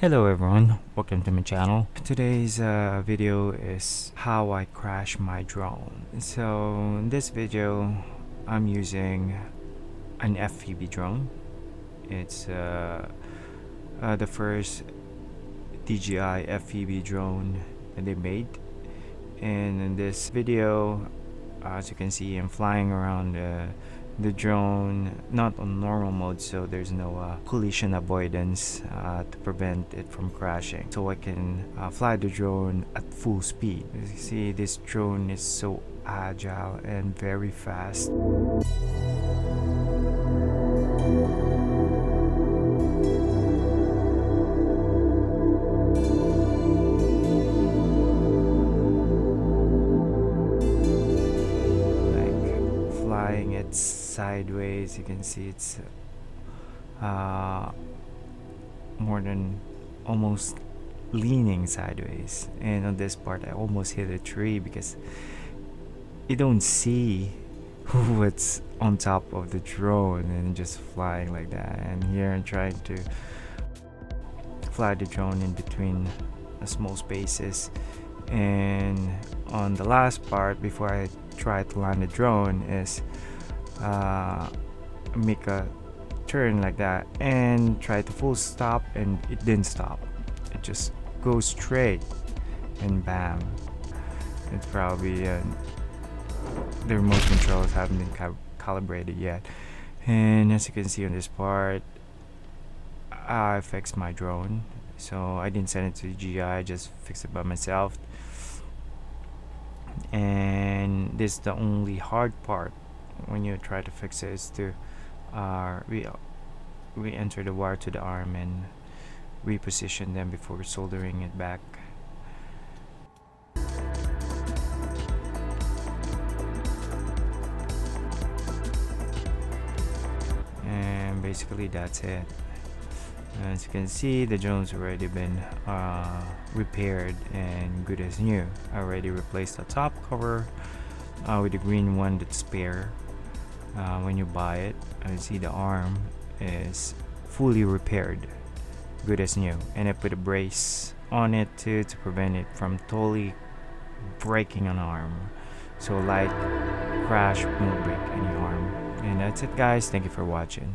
Hello everyone, welcome to my channel. Today's video is how I crash my drone. So in this video I'm using an FPV drone. It's the first DJI FPV drone that they made, and in this video, as you can see, I'm flying around the drone not on normal mode, so there's no collision avoidance to prevent it from crashing, so I can fly the drone at full speed. As you see, this drone is so agile and very fast. Flying it sideways, you can see it's more than almost leaning sideways, and on this part I almost hit a tree because you don't see what's on top of the drone and just flying like that. And here I'm trying to fly the drone in between small spaces, and on the last part before I try to land the drone is make a turn like that and try to full stop, and it didn't stop. It just goes straight and bam. It's probably the remote controls haven't been calibrated yet. And as you can see on this part, I fixed my drone, so I didn't send it to DJI, I just fixed it by myself. And this is the only hard part when you try to fix it, is to re-enter the wire to the arm and reposition them before soldering it back. And basically that's it. As you can see, the drone's already been repaired and good as new. I already replaced the top cover with the green one that's spare. When you buy it, you see the arm is fully repaired, good as new, and I put a brace on it too to prevent it from totally breaking an arm, so light crash won't break any arm. And that's it guys, thank you for watching.